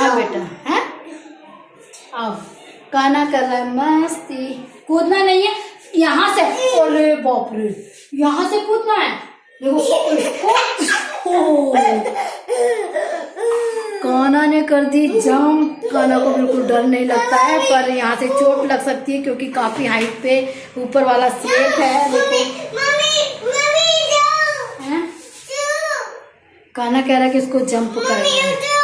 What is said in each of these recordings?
हाँ बेटा है। आओ, काना कर रहा है मस्ती। कूदना नहीं है यहाँ से। अरे बाप रे, यहाँ से कूदना है। देखो काना ने कर दी जंप। काना को बिल्कुल डर नहीं लगता है, पर यहाँ से चोट लग सकती है क्योंकि काफी हाइट पे ऊपर वाला स्लेप है। देखो काना कह रहा है कि इसको जंप करना है।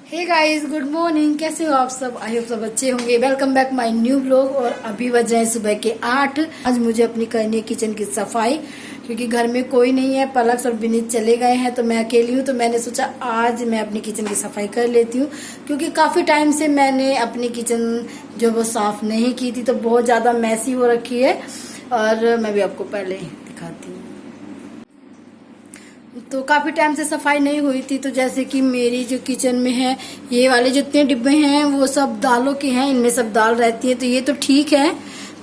हे गाइस, गुड मॉर्निंग, कैसे हो आप सब? आई होप सब अच्छे होंगे। Welcome back my new blog. और अभी बज रहे हैं सुबह के 8। आज मुझे अपनी करनी है किचन की सफाई, क्योंकि घर में कोई नहीं है। पलक और विनीत चले गए हैं तो मैं अकेली हूँ। तो मैंने सोचा आज मैं अपनी किचन की सफाई कर लेती हूँ, क्योंकि काफ़ी टाइम से मैंने अपनी किचन जो वो साफ़ नहीं की थी, तो बहुत ज़्यादा मैसी हो रखी है। और मैं भी आपको पहले दिखाती हूँ। तो काफ़ी टाइम से सफाई नहीं हुई थी। तो जैसे कि मेरी जो किचन में है, ये वाले जितने डिब्बे हैं वो सब दालों के हैं, इनमें सब दाल रहती है, तो ये तो ठीक है।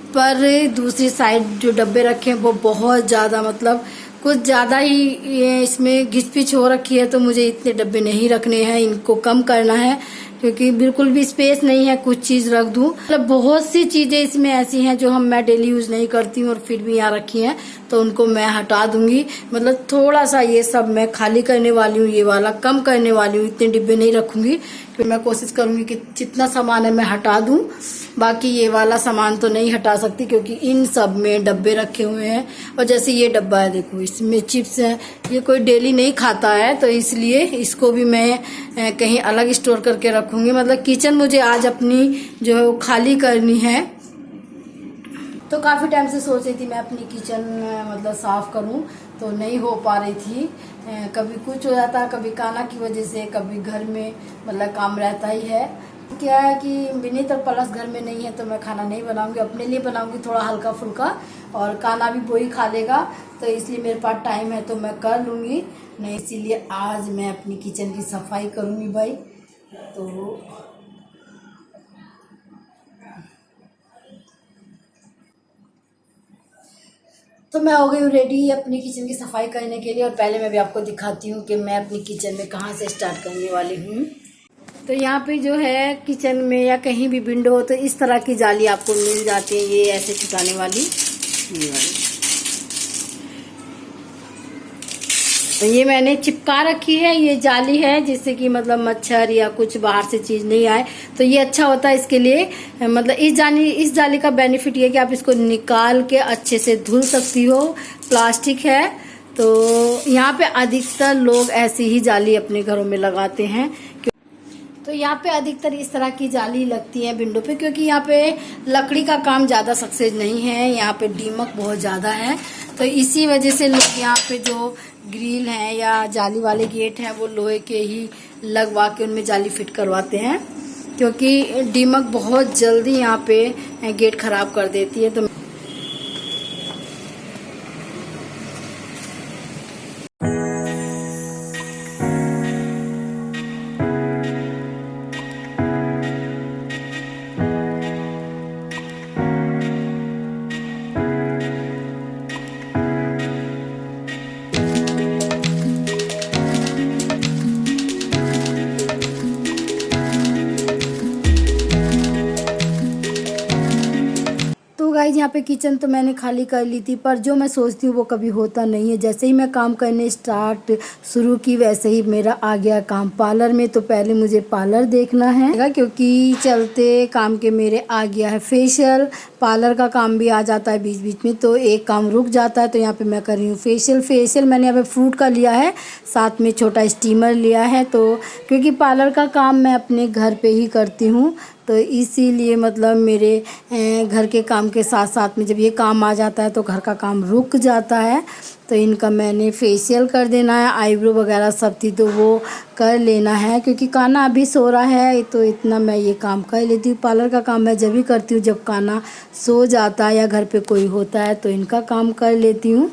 पर दूसरी साइड जो डब्बे रखे हैं वो बहुत ज़्यादा, मतलब कुछ ज़्यादा ही ये इसमें घिच-पिच हो रखी है। तो मुझे इतने डब्बे नहीं रखने हैं, इनको कम करना है, क्योंकि बिल्कुल भी स्पेस नहीं है कुछ चीज़ रख दूं। मतलब बहुत सी चीज़ें इसमें ऐसी हैं जो मैं डेली यूज़ नहीं करती हूँ और फिर भी यहाँ रखी हैं, तो उनको मैं हटा दूंगी। मतलब थोड़ा सा ये सब मैं खाली करने वाली हूँ, ये वाला कम करने वाली हूँ, इतने डिब्बे नहीं रखूंगी। फिर मैं कोशिश करूंगी कि जितना सामान है मैं हटा दूं। बाकी ये वाला सामान तो नहीं हटा सकती, क्योंकि इन सब में डब्बे रखे हुए हैं। और जैसे ये डब्बा है, देखो इसमें चिप्स है, ये कोई डेली नहीं खाता है, तो इसलिए इसको भी मैं कहीं अलग स्टोर करके रखूंगी। मतलब किचन मुझे आज अपनी जो खाली करनी है। तो काफ़ी टाइम से सोच रही थी मैं अपनी किचन मतलब साफ़ करूं, तो नहीं हो पा रही थी। कभी कुछ हो जाता, कभी काना की वजह से, कभी घर में मतलब काम रहता ही है। क्या है कि विनीत और पलस घर में नहीं है, तो मैं खाना नहीं बनाऊंगी, अपने लिए बनाऊंगी थोड़ा हल्का फुल्का, और काना भी वही खा लेगा। तो इसलिए मेरे पास टाइम है तो मैं कर लूँगी, नहीं इसीलिए आज मैं अपनी किचन की सफाई करूँगी भाई। तो मैं हो गई हूँ रेडी अपनी किचन की सफाई करने के लिए। और पहले मैं भी आपको दिखाती हूँ कि मैं अपनी किचन में कहाँ से स्टार्ट करने वाली हूँ। तो यहाँ पे जो है किचन में या कहीं भी विंडो हो, तो इस तरह की जाली आपको मिल जाती है, ये ऐसे छुटाने वाली, ये वाली। तो ये मैंने चिपका रखी है, ये जाली है, जिससे कि मतलब मच्छर या कुछ बाहर से चीज़ नहीं आए। तो ये अच्छा होता है इसके लिए। मतलब इस जाली का बेनिफिट ये कि आप इसको निकाल के अच्छे से धुल सकती हो। प्लास्टिक है, तो यहाँ पे अधिकतर लोग ऐसी ही जाली अपने घरों में लगाते हैं। तो यहाँ पे अधिकतर इस तरह की जाली लगती है विंडो पे, क्योंकि यहाँ पे लकड़ी का काम ज़्यादा सक्सेस नहीं है, यहाँ पे दीमक बहुत ज़्यादा है। तो इसी वजह से लोग यहाँ पे जो ग्रिल हैं या जाली वाले गेट हैं, वो लोहे के ही लगवा के उनमें जाली फिट करवाते हैं, क्योंकि दीमक बहुत जल्दी यहाँ पे गेट खराब कर देती है। तो गाइस, यहाँ पे किचन तो मैंने खाली कर ली थी, पर जो मैं सोचती हूँ वो कभी होता नहीं है। जैसे ही मैं काम करने शुरू की, वैसे ही मेरा आ गया काम पार्लर में। तो पहले मुझे पार्लर देखना है, क्योंकि चलते काम के मेरे आ गया है फेशियल। पार्लर का काम भी आ जाता है बीच बीच में, तो एक काम रुक जाता है। तो यहाँ पे मैं कर रही हूँ फेशियल मैंने यहाँ पे फ्रूट का लिया है, साथ में छोटा स्टीमर लिया है। तो क्योंकि पार्लर का काम मैं अपने घर पे ही करती हूँ, तो इसीलिए मतलब मेरे घर के काम के साथ साथ में जब ये काम आ जाता है तो घर का काम रुक जाता है। तो इनका मैंने फेशियल कर देना है, आईब्रो वगैरह सब थी तो वो कर लेना है, क्योंकि काना अभी सो रहा है। तो इतना मैं ये काम कर लेती हूँ। पार्लर का काम मैं जब भी करती हूँ जब काना सो जाता है या घर पे कोई होता है, तो इनका काम कर लेती हूँ।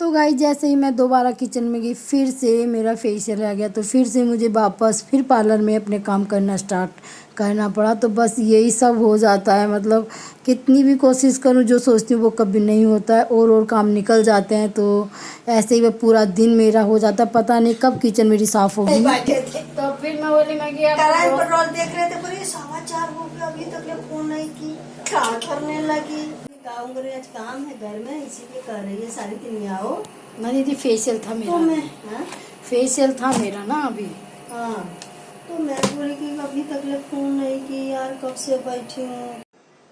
तो गाइस जैसे ही मैं दोबारा किचन में गई, फिर से मेरा फेशियल रह गया, तो फिर से मुझे वापस फिर पार्लर में अपने काम करना स्टार्ट करना पड़ा। तो बस यही सब हो जाता है, मतलब कितनी भी कोशिश करूं, जो सोचती हूँ वो कभी नहीं होता है, और काम निकल जाते हैं। तो ऐसे ही वह पूरा दिन मेरा हो जाता है, पता नहीं कब किचन मेरी साफ़ होगी। तो फिर मैं बोली मैं पेट्रोल देख रहे थे, पर 4:15 हो गया, अभी तक फोन नहीं की, क्या करने लगी। आज काम है घर में, इसीलिए कर रही है। सारी दिन आओ ना दीदी, फेशियल था मेरा। तो मैं फेशियल था मेरा ना अभी। हाँ, तो मैं बोली कि अभी तक फोन नहीं की यार, कब से बैठी हूँ।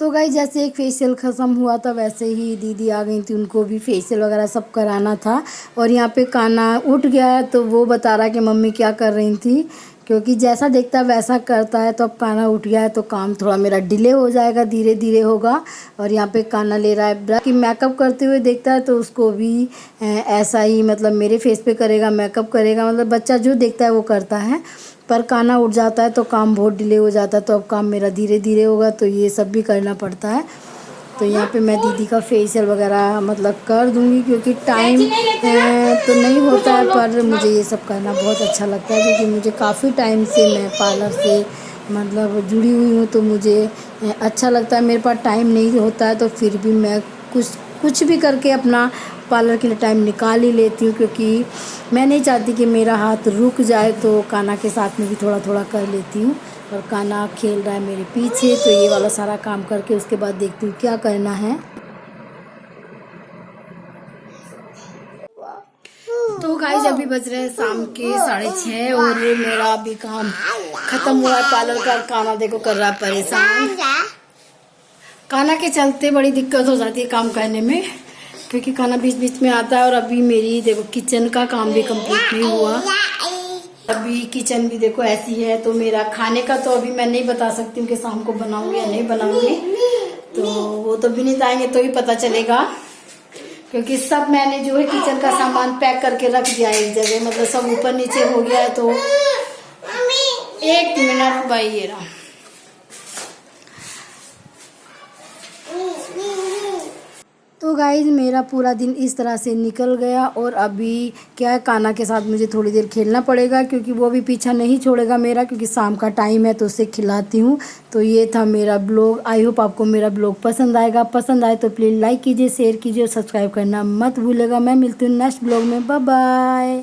तो गाइस जैसे एक फेशियल ख़त्म हुआ था, वैसे ही दीदी आ गई थी, उनको भी फेशियल वगैरह सब कराना था। और यहाँ पे काना उठ गया है, तो वो बता रहा है कि मम्मी क्या कर रही थी, क्योंकि जैसा देखता है वैसा करता है। तो अब काना उठ गया है, तो काम थोड़ा मेरा डिले हो जाएगा, धीरे धीरे होगा। और यहाँ पे काना ले रहा है ब्रश, कि मेकअप करते हुए देखता है तो उसको भी ऐसा ही, मतलब मेरे फेस पे करेगा, मेकअप करेगा, मतलब बच्चा जो देखता है वो करता है। पर काना उठ जाता है तो काम बहुत डिले हो जाता है, तो अब काम मेरा धीरे धीरे होगा, तो ये सब भी करना पड़ता है। तो यहाँ पे मैं दीदी का फेशियल वगैरह मतलब कर दूँगी, क्योंकि टाइम तो नहीं होता है, पर मुझे ये सब करना बहुत अच्छा लगता है, क्योंकि मुझे काफ़ी टाइम से मैं पार्लर से मतलब जुड़ी हुई हूँ। तो मुझे अच्छा लगता है, मेरे पास टाइम नहीं होता है, तो फिर भी मैं कुछ भी करके अपना पार्लर के लिए टाइम निकाल ही लेती हूँ, क्योंकि मैं नहीं चाहती कि मेरा हाथ रुक जाए। तो काना के साथ में भी थोड़ा थोड़ा कर लेती हूँ। और काना खेल रहा है मेरे पीछे, तो ये वाला सारा काम करके उसके बाद देखती हूँ क्या करना है। तो गाइस अभी बज रहे हैं शाम के 6:30, और मेरा अभी काम खत्म हुआ है पार्लर का। काना देखो कर रहा है परेशान। काना के चलते बड़ी दिक्कत हो जाती है काम करने में, क्योंकि खाना बीच बीच में आता है। और अभी मेरी देखो किचन का काम भी कंप्लीट नहीं हुआ, अभी किचन भी देखो ऐसी है। तो मेरा खाने का तो अभी मैं नहीं बता सकती हूँ कि शाम को बनाऊंगी या नहीं बनाऊंगी, तो वो तो विनीत आएंगे तो ही पता चलेगा। क्योंकि सब मैंने जो है किचन का सामान पैक करके रख दिया है एक जगह, मतलब सब ऊपर नीचे हो गया है। तो 1 मिनट भाई, ये रहा। तो गाइज मेरा पूरा दिन इस तरह से निकल गया, और अभी क्या है, काना के साथ मुझे थोड़ी देर खेलना पड़ेगा, क्योंकि वो भी पीछा नहीं छोड़ेगा मेरा, क्योंकि शाम का टाइम है तो उसे खिलाती हूँ। तो ये था मेरा ब्लॉग। आई होप आपको मेरा ब्लॉग पसंद आएगा। पसंद आए तो प्लीज़ लाइक कीजिए, शेयर कीजिए और सब्सक्राइब करना मत भूलेगा। मैं मिलती हूँ नेक्स्ट ब्लॉग में। Bye bye.